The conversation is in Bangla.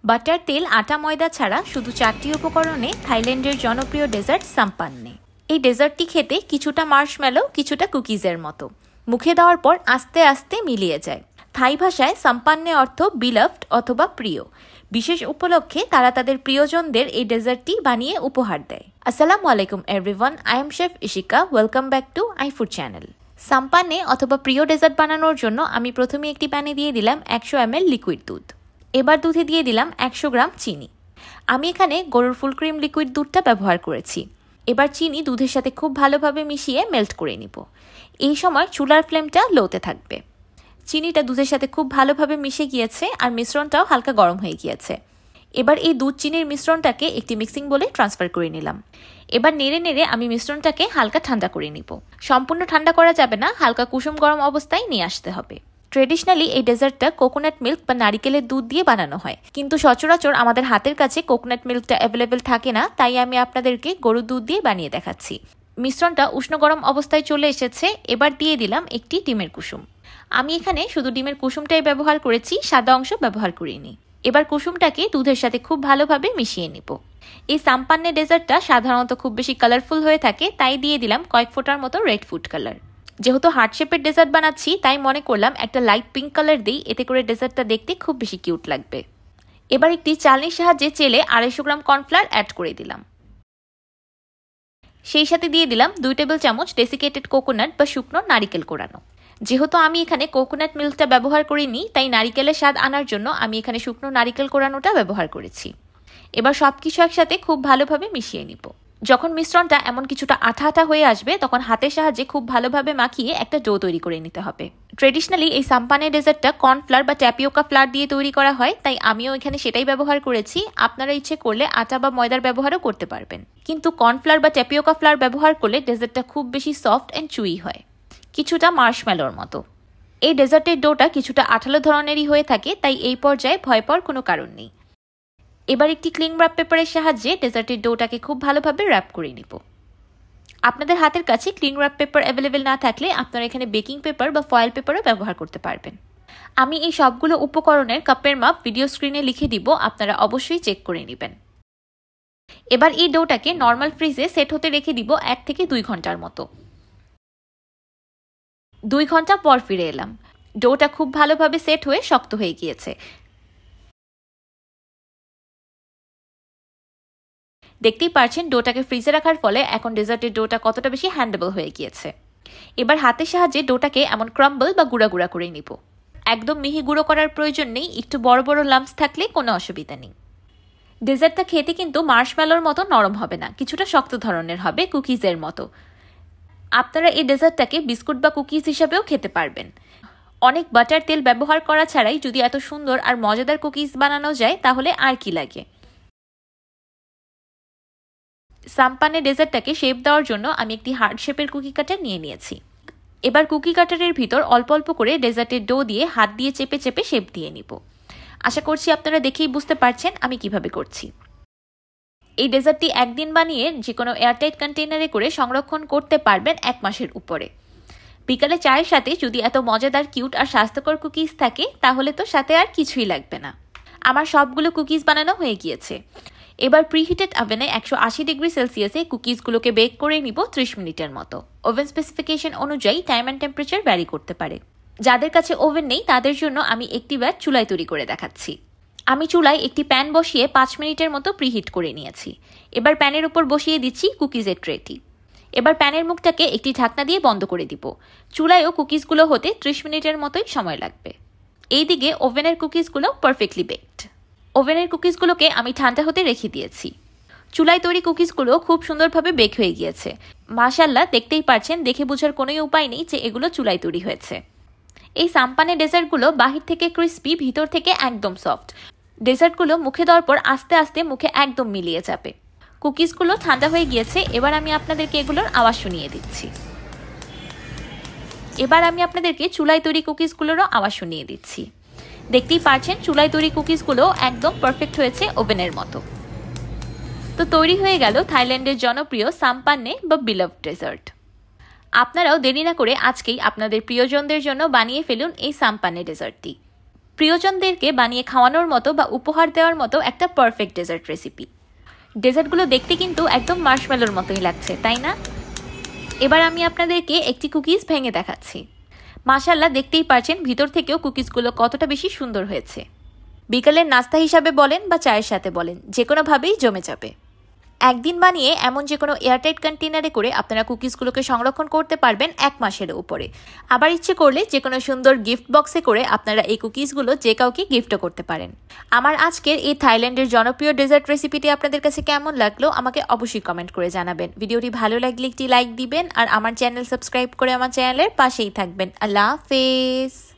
বাটার, তেল, আটা, ময়দা ছাড়া শুধু 4টি উপকরণে থাইল্যান্ডের জনপ্রিয় ডেজার্ট সাম্পান্নে। এই ডেজার্টটি খেতে কিছুটা মার্শম্যালো, কিছুটা কুকিজের মতো। মুখে দেওয়ার পর আস্তে আস্তে মিলিয়ে যায়। থাই ভাষায় সাম্পান্নে অর্থ বিলাভড অথবা প্রিয়। বিশেষ উপলক্ষে তারা তাদের প্রিয়জনদের এই ডেজার্টটি বানিয়ে উপহার দেয়। আসসালামু আলাইকুম everyone, I am chef Ishika. Welcome back to iFood channel. সাম্পান্নে অথবা প্রিয় ডেজার্ট বানানোর জন্য আমি প্রথমে একটি প্যানে দিয়ে দিলাম 100 ml লিকুইড দুধ। এবার দুধে দিয়ে দিলাম 100 গ্রাম চিনি। আমি এখানে গরুর ফুল ক্রিম লিকুইড দুধটা ব্যবহার করেছি। এবার চিনি দুধের সাথে খুব ভালোভাবে মিশিয়ে মেল্ট করে নিব। এই সময় চুলার ফ্লেমটা লোতে থাকবে। চিনিটা দুধের সাথে খুব ভালোভাবে মিশে গিয়েছে আর মিশ্রণটাও হালকা গরম হয়ে গিয়েছে। এবার এই দুধ চিনির মিশ্রণটাকে একটি মিক্সিং বোলে ট্রান্সফার করে নিলাম। এবার নেড়ে নেড়ে আমি মিশ্রণটাকে হালকা ঠান্ডা করে নিব। সম্পূর্ণ ঠান্ডা করা যাবে না, হালকা কুসুম গরম অবস্থায় নিয়ে আসতে হবে। ট্রেডিশনালি এই ডেজার্টটা কোকোনাট মিল্ক বা নারিকেলের দুধ দিয়ে বানানো হয়, কিন্তু সচরাচর আমাদের হাতের কাছে কোকোনাট মিল্কটা অ্যাভেলেবেল থাকে না, তাই আমি আপনাদেরকে গরুর দুধ দিয়ে বানিয়ে দেখাচ্ছি। মিশ্রণটা উষ্ণ গরম অবস্থায় চলে এসেছে। এবার দিয়ে দিলাম একটি ডিমের কুসুম। আমি এখানে শুধু ডিমের কুসুমটাই ব্যবহার করেছি, সাদা অংশ ব্যবহার করিনি। এবার কুসুমটাকে দুধের সাথে খুব ভালোভাবে মিশিয়ে নিব। এই সাম্পান্নে ডেজার্টটা সাধারণত খুব বেশি কালারফুল হয়ে থাকে, তাই দিয়ে দিলাম কয়েক ফোঁটার মতো রেড ফুড কালার। যেহেতু হার্ট শেপের ডেজার্ট বানাচ্ছি, তাই মনে করলাম একটা লাইট পিঙ্ক কালার দিই, এতে করে ডেজার্টটা দেখতে খুব বেশি কিউট লাগবে। এবার একটি চালনির সাহায্যে চেলে 250 গ্রাম কর্নফ্লাওয়ার অ্যাড করে দিলাম। সেই সাথে দিয়ে দিলাম 2 টেবিল চামচ ডেসিকেটেড কোকোনাট বা শুকনো নারিকেল কোড়ানো। যেহেতু আমি এখানে কোকোনাট মিল্কটা ব্যবহার করিনি, তাই নারিকেলের স্বাদ আনার জন্য আমি এখানে শুকনো নারিকেল কোড়ানোটা ব্যবহার করেছি। এবার সবকিছু একসাথে খুব ভালোভাবে মিশিয়ে নিব। যখন মিশ্রণটা এমন কিছুটা আঠা আঠা হয়ে আসবে, তখন হাতের সাহায্যে খুব ভালোভাবে মাখিয়ে একটা ডো তৈরি করে নিতে হবে। ট্রেডিশনালি এই সাম্পানে ডেজার্টটা কর্নফ্লাওয়ার বা ট্যাপিওকা ফ্লাওয়ার দিয়ে তৈরি করা হয়, তাই আমিও এখানে সেটাই ব্যবহার করেছি। আপনারা ইচ্ছে করলে আটা বা ময়দার ব্যবহারও করতে পারবেন, কিন্তু কর্নফ্লাওয়ার বা ট্যাপিওকা ফ্লাওয়ার ব্যবহার করলে ডেজার্টটা খুব বেশি সফট অ্যান্ড চুই হয়, কিছুটা মার্শম্যালোর মতো। এই ডেজার্টের ডোটা কিছুটা আঠালো ধরনেরই হয়ে থাকে, তাই এই পর্যায়ে ভয় পাওয়ার কোনো কারণ নেই। এবার একটি ক্লিং র্যাপ পেপারের সাহায্যে ডেজার্টের ডোটাকে খুব ভালোভাবে র্যাপ করে নিব। আপনাদের হাতের কাছে ক্লিং র্যাপ পেপার অ্যাভেলেবেল না থাকলে আপনারা এখানে বেকিং পেপার বা ফয়েল পেপারও ব্যবহার করতে পারবেন। আমি এই সবগুলো উপকরণের কাপের মাপ ভিডিও স্ক্রিনে লিখে দিব, আপনারা অবশ্যই চেক করে নেবেন। এবার এই ডোটাকে নর্মাল ফ্রিজে সেট হতে রেখে দিব 1 থেকে 2 ঘন্টার মতো। 2 ঘন্টা পর ফিরে এলাম। ডোটা খুব ভালোভাবে সেট হয়ে শক্ত হয়ে গিয়েছে। দেখতেই পারছেন ডোটাকে ফ্রিজে রাখার ফলে এখন ডেজার্টের ডোটা কতটা বেশি হ্যান্ডেবল হয়ে গিয়েছে। এবার হাতের সাহায্যে ডোটাকে এমন ক্রাম্বল বা গুঁড়া গুঁড়া করে নিব। একদম মিহি গুঁড়ো করার প্রয়োজন নেই, একটু বড় বড় লাম্পস থাকলে কোনো অসুবিধা নেই। ডেজার্টটা খেতে কিন্তু মার্শম্যালোর মতো নরম হবে না, কিছুটা শক্ত ধরনের হবে, কুকিজের মতো। আপনারা এই ডেজার্টটাকে বিস্কুট বা কুকিজ হিসাবেও খেতে পারবেন। অনেক বাটার, তেল ব্যবহার করা ছাড়াই যদি এত সুন্দর আর মজাদার কুকিজ বানানো যায়, তাহলে আর কি লাগে। সাম্পানে ডেজার্টটাকে শেপ দেওয়ার জন্য আমি একটি হার্ট শেপের কুকি কাটার নিয়ে নিয়েছি। এবার কুকি কাটারের ভিতর অল্প অল্প করে ডেজার্টের ডো দিয়ে হাত দিয়ে চেপে চেপে শেপ দিয়ে নিব। আশা করছি আপনারা দেখেই বুঝতে পারছেন আমি কিভাবে করছি। এই ডেজার্টটি একদিন বানিয়ে যে কোনো এয়ারটাইট কন্টেইনারে করে সংরক্ষণ করতে পারবেন 1 মাসের উপরে। বিকালে চায়ের সাথে যদি এত মজাদার, কিউট আর স্বাস্থ্যকর কুকিজ থাকে, তাহলে তো সাথে আর কিছুই লাগবে না। আমার সবগুলো কুকিজ বানানো হয়ে গিয়েছে। এবার প্রিহিটেড ওভেনে 180 ডিগ্রি সেলসিয়াসে কুকিজগুলোকে বেক করে নিব 30 মিনিটের মতো। ওভেন স্পেসিফিকেশন অনুযায়ী টাইম অ্যান্ড টেম্পারেচার ভ্যারি করতে পারে। যাদের কাছে ওভেন নেই, তাদের জন্য আমি একটি ব্যাচ চুলায় তৈরি করে দেখাচ্ছি। আমি চুলায় একটি প্যান বসিয়ে 5 মিনিটের মতো প্রিহিট করে নিয়েছি। এবার প্যানের উপর বসিয়ে দিচ্ছি কুকিজের ট্রেটি। এবার প্যানের মুখটাকে একটি ঢাকনা দিয়ে বন্ধ করে দিব। চুলায়ও কুকিজগুলো হতে 30 মিনিটের মতোই সময় লাগবে। এইদিকে ওভেনের কুকিজগুলো পারফেক্টলি বেকড। ওভেনের কুকিজগুলোকে আমি ঠান্ডা হতে রেখে দিয়েছি। চুলায় তৈরি কুকিজগুলো খুব সুন্দরভাবে বেক হয়ে গিয়েছে। মাশাআল্লাহ, দেখতেই পারছেন, দেখে বোঝার কোনোই উপায় নেই যে এগুলো চুলায় তৈরি হয়েছে। এই সাম্পানে ডেজার্টগুলো বাহির থেকে ক্রিস্পি, ভিতর থেকে একদম সফট। ডেজার্টগুলো মুখে দেওয়ার পর আস্তে আস্তে মুখে একদম মিলিয়ে যাবে। কুকিজগুলো ঠান্ডা হয়ে গিয়েছে। এবার আমি আপনাদেরকে এগুলোর আওয়াজ শুনিয়ে দিচ্ছি। এবার আমি আপনাদেরকে চুলায় তৈরি কুকিজগুলোরও আওয়াজ শুনিয়ে দিচ্ছি। দেখতেই পারছেন চুলায় তৈরি কুকিজগুলো একদম পারফেক্ট হয়েছে, ওভেনের মতো। তো তৈরি হয়ে গেল থাইল্যান্ডের জনপ্রিয় সাম্পান্নে বা বিলাভড ডেজার্ট। আপনারাও দেরি না করে আজকেই আপনাদের প্রিয়জনদের জন্য বানিয়ে ফেলুন এই সাম্পান্নে ডেজার্টটি। প্রিয়জনদেরকে বানিয়ে খাওয়ানোর মতো বা উপহার দেওয়ার মতো একটা পারফেক্ট ডেজার্ট রেসিপি। ডেজার্টগুলো দেখতে কিন্তু একদম মার্শমেলোর মতোই লাগছে, তাই না? এবার আমি আপনাদেরকে একটি কুকিজ ভেঙে দেখাচ্ছি। মাশাআল্লাহ, দেখতেই পারছেন ভিতর থেকেও কুকিজগুলো কতটা বেশি সুন্দর হয়েছে। বিকালের নাস্তা হিসাবে বলেন বা চায়ের সাথে বলেন, যে কোনোভাবেই জমে যাবে। একদিন বানিয়ে এমন যে কোনো এয়ারটাইট কন্টেনারে করে আপনারা কুকিজগুলোকে সংরক্ষণ করতে পারবেন 1 মাসের উপরে। আবার ইচ্ছে করলে যে কোনো সুন্দর গিফট বক্সে করে আপনারা এই কুকিজগুলো যে কাউকে গিফটও করতে পারেন। আমার আজকের এই থাইল্যান্ডের জনপ্রিয় ডেজার্ট রেসিপিটি আপনাদের কাছে কেমন লাগলো আমাকে অবশ্যই কমেন্ট করে জানাবেন। ভিডিওটি ভালো লাগলে একটি লাইক দিবেন আর আমার চ্যানেল সাবস্ক্রাইব করে আমার চ্যানেলের পাশেই থাকবেন। আল্লাহ হাফেজ।